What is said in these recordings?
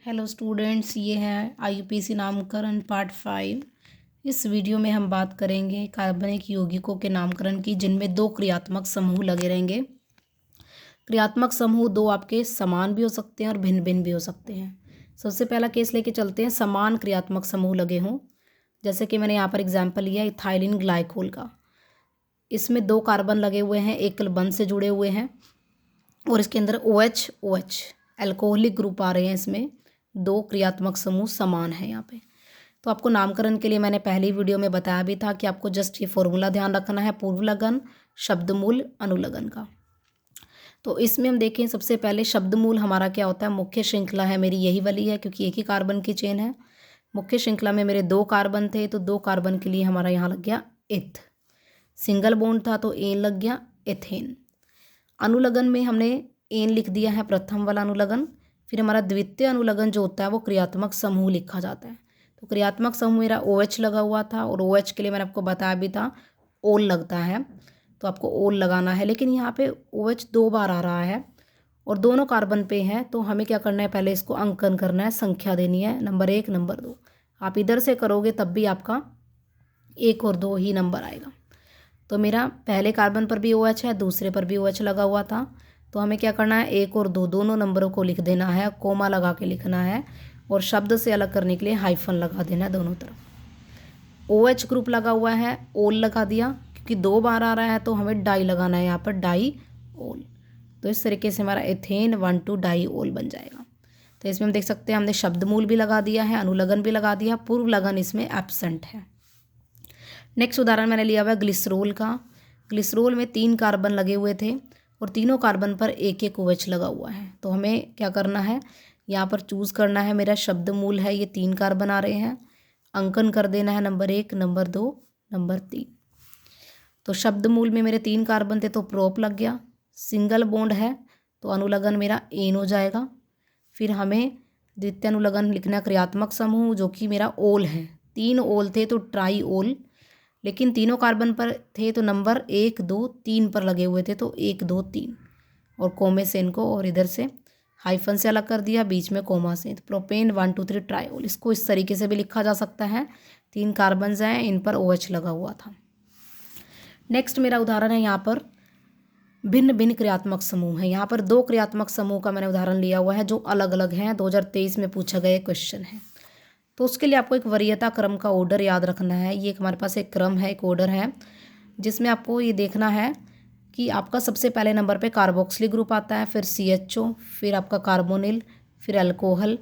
Hello students, ये है IUPAC नामकरण पार्ट 5। इस वीडियो में हम बात करेंगे कार्बनिक यौगिकों के नामकरण की, जिनमें दो क्रियात्मक समूह लगे रहेंगे। क्रियात्मक समूह दो आपके समान भी हो सकते हैं और भिन्न भिन्न भी हो सकते हैं। सबसे पहला केस लेके चलते हैं, समान क्रियात्मक समूह लगे हों। जैसे कि मैंने यहाँ पर एग्जाम्पल लिया इथाइलिन ग्लाइकोल का। इसमें दो कार्बन लगे हुए हैं, एकल बंध से जुड़े हुए हैं और इसके अंदर OH एल्कोहलिक ग्रुप आ रहे हैं। इसमें दो क्रियात्मक समूह समान है यहाँ पे। तो आपको नामकरण के लिए मैंने पहली वीडियो में बताया भी था कि आपको जस्ट ये फॉर्मूला ध्यान रखना है, पूर्वलगन, शब्दमूल, अनुलगन का। तो इसमें हम देखें, सबसे पहले शब्दमूल हमारा क्या होता है। मुख्य श्रृंखला है मेरी यही वाली है, क्योंकि एक ही कार्बन की चेन है। मुख्य श्रृंखला में मेरे दो कार्बन थे, तो दो कार्बन के लिए हमारा यहाँ लग गया इथ। सिंगल बॉन्ड था तो एन लग गया एथेन। अनुलगन में हमने एन लिख दिया है, प्रथम वाला अनुलगन। फिर हमारा द्वितीय अनुलगन जो होता है वो क्रियात्मक समूह लिखा जाता है। तो क्रियात्मक समूह मेरा OH लगा हुआ था, और OH के लिए मैंने आपको बताया भी था ओल लगता है, तो आपको ओल लगाना है। लेकिन यहाँ पे OH दो बार आ रहा है और दोनों कार्बन पे है, तो हमें क्या करना है, पहले इसको अंकन करना है, संख्या देनी है, नंबर 1 नंबर 2। आप इधर से करोगे तब भी आपका 1 और 2 ही नंबर आएगा। तो मेरा पहले कार्बन पर भी OH है, दूसरे पर भी OH लगा हुआ था। तो हमें क्या करना है, 1 और 2 दोनों नंबरों को लिख देना है, कोमा लगा के लिखना है, और शब्द से अलग करने के लिए हाइफन लगा देना है दोनों तरफ। OH ग्रुप लगा हुआ है, ओल लगा दिया, क्योंकि दो बार आ रहा है तो हमें डाई लगाना है यहाँ पर, डाई ओल। तो इस तरीके से हमारा एथेन 1,2 डाई ओल बन जाएगा। तो इसमें हम देख सकते हैं हमने शब्दमूल भी लगा दिया है, अनुलगन भी लगा दिया, पूर्व लगन इसमें एब्सेंट है। नेक्स्ट उदाहरण मैंने लिया हुआ है ग्लिसरोल का। ग्लिसरोल में 3 कार्बन लगे हुए थे और तीनों कार्बन पर एक एक OH लगा हुआ है। तो हमें क्या करना है, यहाँ पर चूज़ करना है, मेरा शब्दमूल है, ये 3 कार्बन आ रहे हैं, अंकन कर देना है, नंबर 1 नंबर 2 नंबर 3। तो शब्दमूल में मेरे 3 कार्बन थे तो प्रोप लग गया। सिंगल बॉन्ड है तो अनुलगन मेरा एन हो जाएगा। फिर हमें द्वितीय अनुलगन लिखना क्रियात्मक समूह, जो कि मेरा ओल है। 3 ओल थे तो ट्राई ओल, लेकिन तीनों कार्बन पर थे तो नंबर 1 2 3 पर लगे हुए थे, तो 1 2 3, और कोमे से इनको और इधर से हाइफन से अलग कर दिया, बीच में कोमा से। तो प्रोपेन 1 2 3 ट्रायोल, इसको इस तरीके से भी लिखा जा सकता है। 3 कार्बन हैं, इन पर OH लगा हुआ था। नेक्स्ट मेरा उदाहरण है, यहाँ पर भिन्न भिन्न क्रियात्मक समूह है। यहाँ पर दो क्रियात्मक समूह का मैंने उदाहरण लिया हुआ है जो अलग अलग हैं, 2023 में पूछा गया क्वेश्चन है। तो उसके लिए आपको एक वरीयता क्रम का ऑर्डर याद रखना है। ये हमारे पास एक क्रम है, एक ऑर्डर है, जिसमें आपको ये देखना है कि आपका सबसे पहले नंबर पे कार्बोक्सिलिक ग्रुप आता है, फिर CHO, फिर आपका कार्बोनिल, फिर अल्कोहल,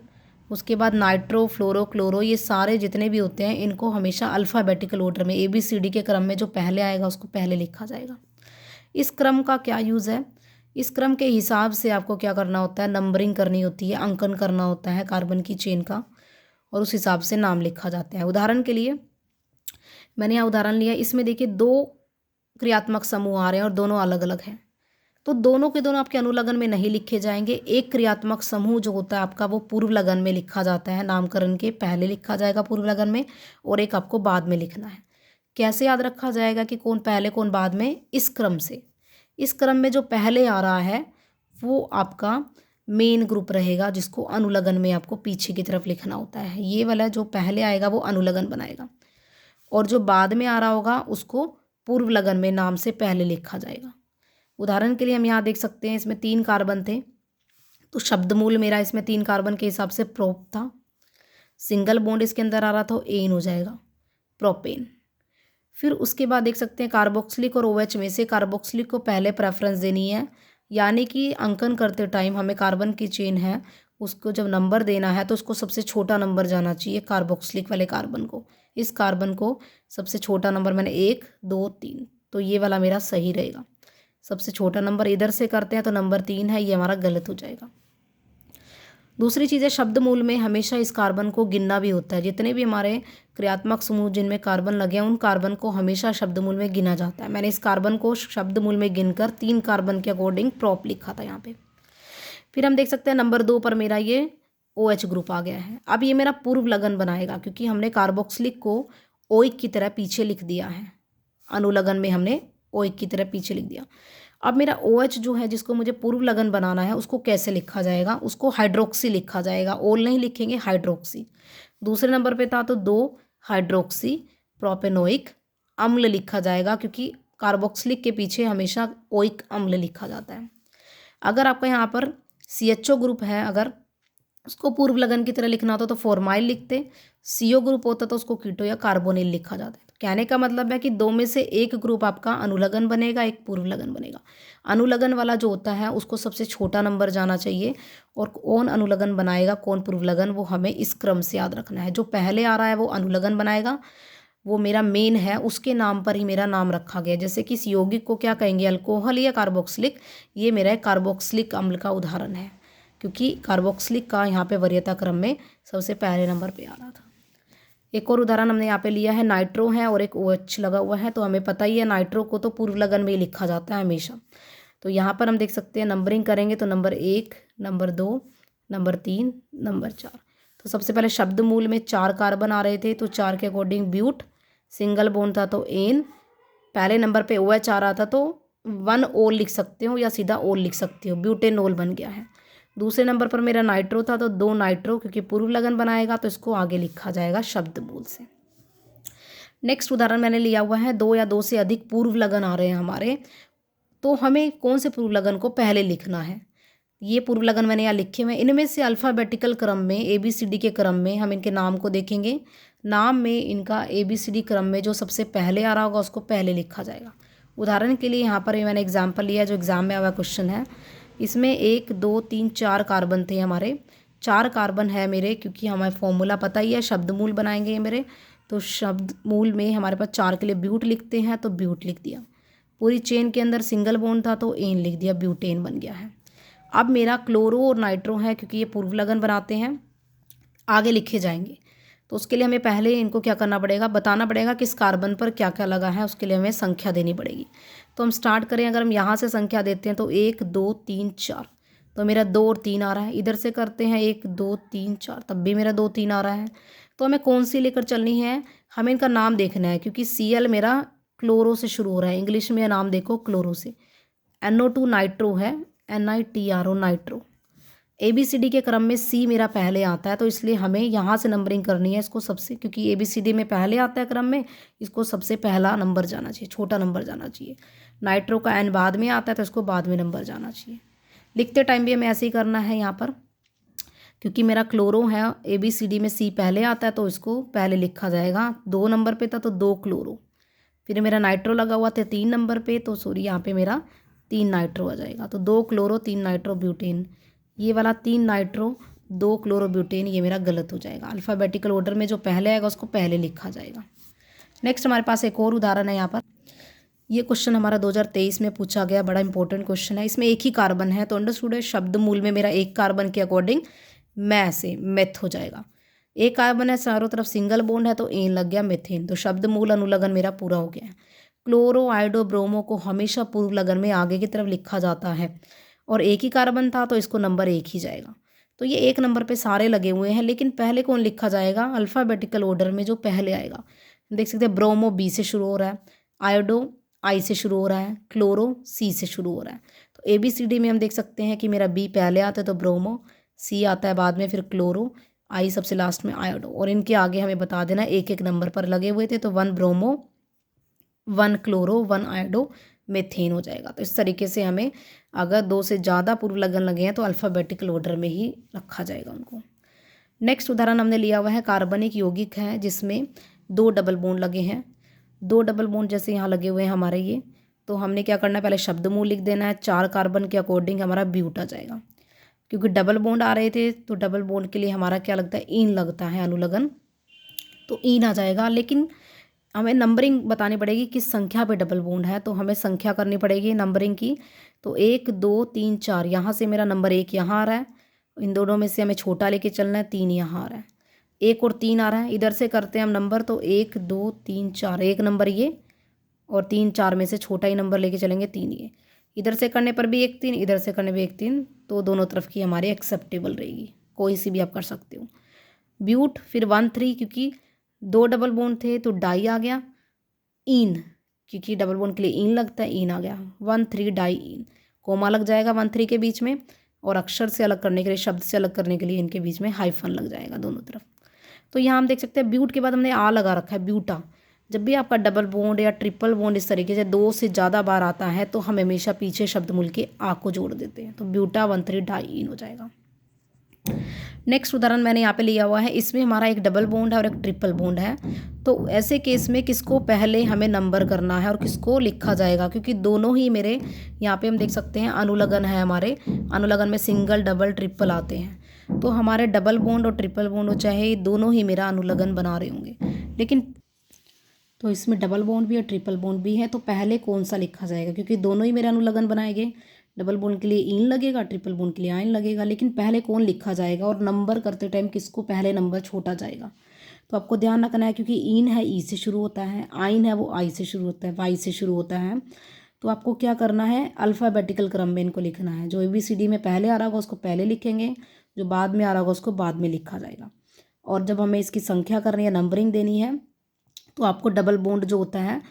उसके बाद नाइट्रो, फ्लोरो, क्लोरो। ये सारे जितने भी होते हैं इनको हमेशा अल्फ़ाबेटिकल ऑर्डर में ABCD के क्रम में जो पहले आएगा उसको पहले लिखा जाएगा। इस क्रम का क्या यूज़ है, इस क्रम के हिसाब से आपको क्या करना होता है, नंबरिंग करनी होती है, अंकन करना होता है कार्बन की चेन का, और उस हिसाब से नाम लिखा जाता है। उदाहरण के लिए मैंने यहाँ उदाहरण लिया, इसमें देखिए 2 क्रियात्मक समूह आ रहे हैं और दोनों अलग अलग हैं, तो दोनों के दोनों आपके अनुलगन में नहीं लिखे जाएंगे। एक क्रियात्मक समूह जो होता है आपका वो पूर्व लगन में लिखा जाता है, नामकरण के पहले लिखा जाएगा पूर्व लगन में, और एक आपको बाद में लिखना है। कैसे याद रखा जाएगा कि कौन पहले कौन बाद में, इस क्रम से। इस क्रम में जो पहले आ रहा है वो आपका मेन ग्रुप रहेगा, जिसको अनुलगन में आपको पीछे की तरफ लिखना होता है। ये वाला जो पहले आएगा वो अनुलगन बनाएगा, और जो बाद में आ रहा होगा उसको पूर्व लगन में नाम से पहले लिखा जाएगा। उदाहरण के लिए हम यहाँ देख सकते हैं, इसमें 3 कार्बन थे, तो शब्दमूल मेरा इसमें 3 कार्बन के हिसाब से प्रोप था। सिंगल बॉन्ड इसके अंदर आ रहा था, एन हो जाएगा, प्रोपेन। फिर उसके बाद देख सकते हैं कार्बोक्सिलिक और OH में से कार्बोक्सिलिक को पहले प्रेफरेंस देनी है, यानी कि अंकन करते टाइम हमें कार्बन की चेन है उसको जब नंबर देना है तो उसको सबसे छोटा नंबर जाना चाहिए कार्बोक्सिलिक वाले कार्बन को। इस कार्बन को सबसे छोटा नंबर मैंने 1 2 3, तो ये वाला मेरा सही रहेगा। सबसे छोटा नंबर इधर से करते हैं तो नंबर 3 है, ये हमारा गलत हो जाएगा। दूसरी चीज़ है, शब्दमूल में हमेशा इस कार्बन को गिनना भी होता है। जितने भी हमारे क्रियात्मक समूह जिनमें कार्बन लगे हैं उन कार्बन को हमेशा शब्दमूल में गिना जाता है। मैंने इस कार्बन को शब्दमूल में गिनकर 3 कार्बन के अकॉर्डिंग प्रोप लिखा था यहाँ पे। फिर हम देख सकते हैं नंबर 2 पर मेरा ये OH ग्रुप आ गया है। अब ये मेरा पूर्व लगन बनाएगा, क्योंकि हमने कार्बोक्सिलिक को OH की तरह पीछे लिख दिया है, अनुलगन में हमने OH की तरह पीछे लिख दिया। अब मेरा OH जो है जिसको मुझे पूर्व लगन बनाना है उसको कैसे लिखा जाएगा, उसको हाइड्रोक्सी लिखा जाएगा, ओल नहीं लिखेंगे, हाइड्रोक्सी। दूसरे नंबर पे था तो 2 हाइड्रोक्सी प्रोपेनोइक अम्ल लिखा जाएगा, क्योंकि कार्बोक्सिलिक के पीछे हमेशा ओइक अम्ल लिखा जाता है। अगर आपका यहाँ पर CHO ग्रुप है, अगर उसको पूर्व लगन की तरह लिखना होता तो फॉर्माइल लिखते, CO ग्रुप होता तो उसको कीटो या कार्बोनिल लिखा जाता है। तो कहने का मतलब है कि दो में से एक ग्रुप आपका अनुलगन बनेगा, एक पूर्व लगन बनेगा। अनुलगन वाला जो होता है उसको सबसे छोटा नंबर जाना चाहिए, और कौन अनुलगन बनाएगा कौन पूर्व लगन वो हमें इस क्रम से याद रखना है। जो पहले आ रहा है वो अनुलगन बनाएगा, वो मेरा मेन है, उसके नाम पर ही मेरा नाम रखा गया। जैसे कि इस यौगिक को क्या कहेंगे, अल्कोहल या कार्बोक्सिलिक, ये मेरा एक कार्बोक्सिलिक अम्ल का उदाहरण है, क्योंकि कार्बोक्सिलिक का यहाँ पे वरीयता क्रम में सबसे पहले नंबर पे आ रहा था। एक और उदाहरण हमने यहाँ पे लिया है, नाइट्रो है और एक OH लगा हुआ है, तो हमें पता ही है नाइट्रो को तो पूर्व लगन में ही लिखा जाता है हमेशा। तो यहाँ पर हम देख सकते हैं नंबरिंग करेंगे तो नंबर 1, नंबर 2, नंबर 3, नंबर 4। तो सबसे पहले शब्द मूल में 4 कार्बन आ रहे थे, तो 4 के अकॉर्डिंग ब्यूट, सिंगल बॉन्ड था तो एन, पहले नंबर पे OH आ रहा था तो 1 ओल लिख सकते हो या सीधा ओल लिख सकते हो, ब्यूटेनोल बन गया है। दूसरे नंबर पर मेरा नाइट्रो था तो 2 नाइट्रो, क्योंकि पूर्व लगन बनाएगा तो इसको आगे लिखा जाएगा शब्द मूल से। नेक्स्ट उदाहरण मैंने लिया हुआ है, 2 या 2 से अधिक पूर्व लगन आ रहे हैं हमारे, तो हमें कौन से पूर्व लगन को पहले लिखना है। ये पूर्व लगन मैंने यहाँ लिखे हुए हैं, इनमें से अल्फ़ाबेटिकल क्रम में ABCD के क्रम में हम इनके नाम को देखेंगे। नाम में इनका ABCD क्रम में जो सबसे पहले आ रहा होगा उसको पहले लिखा जाएगा। उदाहरण के लिए यहाँ पर मैंने एग्जाम्पल लिया जो एग्जाम में आया क्वेश्चन है। इसमें 1, 2, 3, 4 कार्बन थे हमारे, 4 कार्बन है मेरे, क्योंकि हमें फॉर्मूला पता ही है, शब्द मूल बनाएंगे ये मेरे। तो शब्द मूल में हमारे पास 4 के लिए ब्यूट लिखते हैं तो ब्यूट लिख दिया। पूरी चेन के अंदर सिंगल बॉन्ड था तो एन लिख दिया, ब्यूटेन बन गया है। अब मेरा क्लोरो और नाइट्रो है, क्योंकि ये पूर्व लगन बनाते हैं, आगे लिखे जाएंगे। तो उसके लिए हमें पहले इनको क्या करना पड़ेगा, बताना पड़ेगा किस कार्बन पर क्या क्या लगा है, उसके लिए हमें संख्या देनी पड़ेगी। तो हम स्टार्ट करें, अगर हम यहाँ से संख्या देते हैं तो 1, 2, 3, 4, तो मेरा 2 और 3 आ रहा है। इधर से करते हैं 1, 2, 3, 4, तब भी मेरा 2, 3 आ रहा है। तो हमें कौन सी लेकर चलनी है, हमें इनका नाम देखना है, क्योंकि Cl मेरा क्लोरो से शुरू हो रहा है, इंग्लिश में नाम देखो क्लोरो से। NO2 नाइट्रो है, NITRO नाइट्रो। ABCD के क्रम में C मेरा पहले आता है, तो इसलिए हमें यहाँ से नंबरिंग करनी है इसको सबसे, क्योंकि ABCD में पहले आता है क्रम में, इसको सबसे पहला नंबर जाना चाहिए, छोटा नंबर जाना चाहिए। नाइट्रो का N बाद में आता है तो इसको बाद में नंबर जाना चाहिए। लिखते टाइम भी हमें ऐसे ही करना है यहाँ पर, क्योंकि मेरा क्लोरो है, ABCD में C पहले आता है तो इसको पहले लिखा जाएगा। 2 नंबर पे था तो 2 क्लोरो, फिर मेरा नाइट्रो लगा हुआ था 3 नंबर पे, तो सॉरी यहाँ पे मेरा 3 नाइट्रो आ जाएगा। तो 2 क्लोरो 3 नाइट्रो ब्यूटेन, ये वाला 3 नाइट्रो 2 क्लोरो ब्यूटेन ये मेरा गलत हो जाएगा। अल्फ़ाबेटिकल ऑर्डर में जो पहले आएगा उसको पहले लिखा जाएगा। नेक्स्ट हमारे पास एक और उदाहरण है यहाँ पर। ये क्वेश्चन हमारा 2023 में पूछा गया, बड़ा इंपॉर्टेंट क्वेश्चन है। इसमें एक ही कार्बन है, तो अंडरस्टूड है, शब्द मूल में मेरा एक कार्बन के अकॉर्डिंग मैं से मेथ हो जाएगा। एक कार्बन है, चारों तरफ सिंगल बॉन्ड है तो एन लग गया मेथेन, तो शब्द मूल अनुलगन मेरा पूरा हो गया है। क्लोरो आयोडो ब्रोमो को हमेशा पूर्व लगन में आगे की तरफ लिखा जाता है, और एक ही कार्बन था तो इसको नंबर 1 ही जाएगा। तो ये 1 नंबर पे सारे लगे हुए हैं, लेकिन पहले कौन लिखा जाएगा, अल्फ़ाबेटिकल ऑर्डर में जो पहले आएगा। देख सकते हैं ब्रोमो B से शुरू हो रहा है, आयोडो I से शुरू हो रहा है, क्लोरो C से शुरू हो रहा है। तो ABCD में हम देख सकते हैं कि मेरा B पहले आता है तो ब्रोमो, C आता है बाद में, फिर क्लोरो, I सबसे लास्ट में आयोडो, और इनके आगे हमें बता देना एक एक नंबर पर लगे हुए थे, तो 1 ब्रोमो, 1 क्लोरो, 1 आयोडो मेथेन हो जाएगा। तो इस तरीके से हमें अगर 2 से ज़्यादा पूर्व लगन लगे हैं तो अल्फ़ाबेटिकल ऑर्डर में ही रखा जाएगा उनको। नेक्स्ट उदाहरण हमने लिया हुआ है, कार्बनिक यौगिक है जिसमें 2 डबल बॉन्ड लगे हैं। 2 डबल बॉन्ड जैसे यहाँ लगे हुए हैं हमारे ये, तो हमने क्या करना है, पहले शब्द मूल लिख देना है। 4 कार्बन के अकॉर्डिंग हमारा ब्यूट आ जाएगा, क्योंकि डबल बॉन्ड आ रहे थे तो डबल बॉन्ड के लिए हमारा क्या लगता है, ईन लगता है, अनुलगन, तो ईन आ जाएगा। लेकिन हमें नंबरिंग बतानी पड़ेगी किस संख्या पे डबल बॉन्ड है, तो हमें संख्या करनी पड़ेगी नंबरिंग की। तो 1, 2, 3, 4, यहाँ से मेरा नंबर 1 यहाँ आ रहा है, इन दोनों में से हमें छोटा लेके चलना है। 3 यहाँ आ रहा है, 1 और 3 आ रहा है, इधर से करते हैं हम नंबर, तो 1, 2, 3, 4, 1 नंबर ये, और 3, 4 में से छोटा ही नंबर लेके चलेंगे 3 ये। इधर से करने पर भी 1, 3, इधर से करने पर 1, 3, तो दोनों तरफ की हमारी एक्सेप्टेबल रहेगी, कोई सी भी आप कर सकते हो। ब्यूट, फिर 1, 3, क्योंकि 2 डबल बॉन्ड थे तो डाई आ गया, ईन, क्योंकि डबल बॉन्ड के लिए इन लगता है, इन आ गया 1,3 डाई इन, कोमा लग जाएगा 1,3 के बीच में, और अक्षर से अलग करने के लिए, शब्द से अलग करने के लिए इनके बीच में हाइफन लग जाएगा दोनों तरफ। तो यहाँ हम देख सकते हैं ब्यूट के बाद हमने आ लगा रखा है, ब्यूटा। जब भी आपका डबल बॉन्ड या ट्रिपल बॉन्ड इस तरीके से 2 से ज़्यादा बार आता है तो हम हमेशा पीछे शब्द मूल के आ को जोड़ देते हैं, तो ब्यूटा 1,3 डाई इन हो जाएगा। नेक्स्ट उदाहरण मैंने यहाँ पे लिया हुआ है, इसमें हमारा एक डबल बॉन्ड है और एक ट्रिपल बॉन्ड है। तो ऐसे केस में किसको पहले हमें नंबर करना है और किसको लिखा जाएगा, क्योंकि दोनों ही मेरे यहाँ पे हम देख सकते हैं अनुलग्न है, हमारे अनुलग्न में सिंगल डबल ट्रिपल आते हैं। तो हमारे डबल बॉन्ड और ट्रिपल बॉन्ड हो चाहे दोनों ही मेरा अनुलग्न बना रहे होंगे, लेकिन तो इसमें डबल बॉन्ड भी और ट्रिपल बॉन्ड भी है, तो पहले कौन सा लिखा जाएगा, क्योंकि दोनों ही मेरे अनुलग्न बनाएंगे। डबल बॉन्ड के लिए इन लगेगा, ट्रिपल बॉन्ड के लिए आइन लगेगा, लेकिन पहले कौन लिखा जाएगा और नंबर करते टाइम किसको पहले नंबर छोटा जाएगा। तो आपको ध्यान रखना है, क्योंकि इन है ई से शुरू होता है, आइन है वो आई से शुरू होता है, वाई से शुरू होता है। तो आपको क्या करना है, अल्फ़ाबेटिकल क्रम में इनको लिखना है। जो ABCD में पहले आ रहा होगा उसको पहले लिखेंगे, जो बाद में आ रहा होगा उसको बाद में लिखा जाएगा। और जब हमें इसकी संख्या करनी है, नंबरिंग देनी है, तो आपको डबल बॉन्ड जो होता है,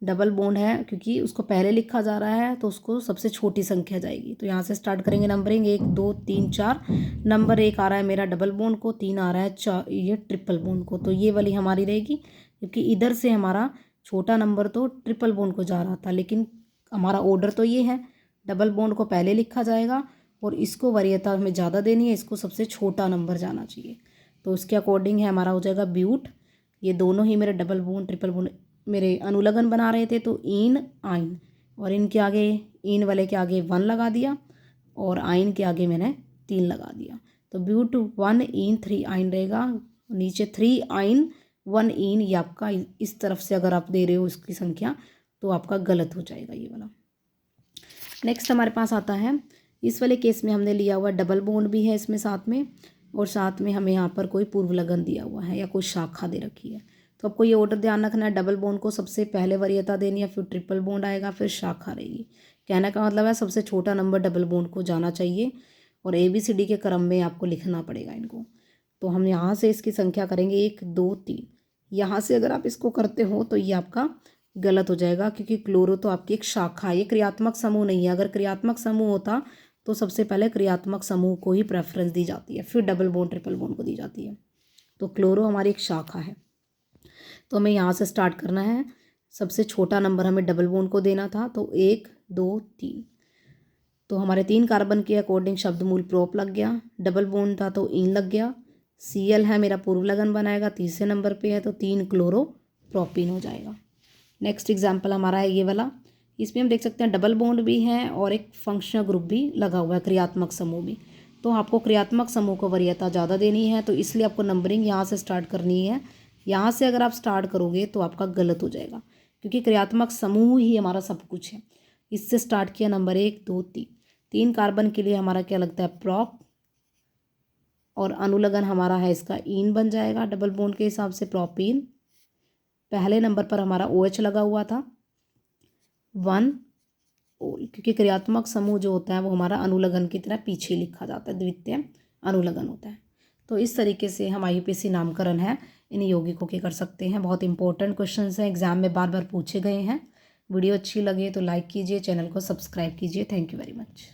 डबल बॉन्ड है क्योंकि उसको पहले लिखा जा रहा है तो उसको सबसे छोटी संख्या जाएगी। तो यहाँ से स्टार्ट करेंगे नंबरिंग, 1 2 3 4। नंबर 1 आ रहा है मेरा डबल बॉन्ड को, 3 आ रहा है ये ट्रिपल बॉन्ड को, तो ये वाली हमारी रहेगी। क्योंकि इधर से हमारा छोटा नंबर तो ट्रिपल बॉन्ड को जा रहा था, लेकिन हमारा ऑर्डर तो ये है, डबल बॉन्ड को पहले लिखा जाएगा और इसको वरीयता हमें ज़्यादा देनी है, इसको सबसे छोटा नंबर जाना चाहिए। तो उसके अकॉर्डिंग है हमारा हो जाएगा ब्यूट। ये दोनों ही मेरे डबल बॉन्ड ट्रिपल बॉन्ड मेरे अनुलग्न बना रहे थे, तो इन आइन, और इनके आगे इन वाले के आगे 1 लगा दिया और आइन के आगे मैंने 3 लगा दिया। तो ब्यूट 1 इन 3 आइन रहेगा, नीचे 3 आइन 1 इन, ये आपका इस तरफ से अगर आप दे रहे हो इसकी संख्या तो आपका गलत हो जाएगा ये वाला। नेक्स्ट हमारे पास आता है, इस वाले केस में हमने लिया हुआ डबल बॉन्ड भी है इसमें साथ में, और साथ में हमें यहाँ पर कोई पूर्व लगन दिया हुआ है या कोई शाखा दे रखी है। तो आपको ये ऑर्डर ध्यान रखना है, डबल बॉन्ड को सबसे पहले वरीयता देनी है, फिर ट्रिपल बॉन्ड आएगा, फिर शाखा रहेगी। कहने का मतलब है सबसे छोटा नंबर डबल बॉन्ड को जाना चाहिए और ABCD के क्रम में आपको लिखना पड़ेगा इनको। तो हम यहाँ से इसकी संख्या करेंगे 1 2 3। यहाँ से अगर आप इसको करते हो तो ये आपका गलत हो जाएगा, क्योंकि क्लोरो तो आपकी एक शाखा है, ये क्रियात्मक समूह नहीं है। अगर क्रियात्मक समूह होता तो सबसे पहले क्रियात्मक समूह को ही प्रेफरेंस दी जाती है, फिर डबल बॉन्ड ट्रिपल बॉन्ड को दी जाती है। तो क्लोरो हमारी एक शाखा है। तो हमें यहाँ से स्टार्ट करना है, सबसे छोटा नंबर हमें डबल बॉन्ड को देना था, तो 1 2 3। तो हमारे 3 कार्बन के अकॉर्डिंग शब्द मूल प्रोप लग गया, डबल बॉन्ड था तो इन लग गया, Cl है मेरा पूर्व लगन बनाएगा, तीसरे नंबर पे है तो 3 क्लोरो प्रोपिन हो जाएगा। नेक्स्ट एग्जाम्पल हमारा है ये वाला, इसमें हम देख सकते हैं डबल बॉन्ड भी है और एक फंक्शनल ग्रुप भी लगा हुआ है, क्रियात्मक समूह भी। तो आपको क्रियात्मक समूह को वरीयता ज़्यादा देनी है, तो इसलिए आपको नंबरिंग यहाँ से स्टार्ट करनी है। यहाँ से अगर आप स्टार्ट करोगे तो आपका गलत हो जाएगा, क्योंकि क्रियात्मक समूह ही हमारा सब कुछ है। इससे स्टार्ट किया नंबर 1 2 3। 3 कार्बन के लिए हमारा क्या लगता है, प्रॉप, और अनुलग्न हमारा है इसका इन बन जाएगा डबल बॉन्ड के हिसाब से, प्रोपीन। पहले नंबर पर हमारा OH लगा हुआ था 1 ओल, क्योंकि क्रियात्मक समूह जो होता है वो हमारा अनुलग्न की तरह पीछे लिखा जाता है, द्वितीय अनुलग्न होता है। तो इस तरीके से हम IUPAC नामकरण है इन यौगिकों के कर सकते हैं। बहुत इंपॉर्टेंट क्वेश्चन हैं, एग्जाम में बार बार पूछे गए हैं। वीडियो अच्छी लगे तो लाइक कीजिए, चैनल को सब्सक्राइब कीजिए। Thank you very much.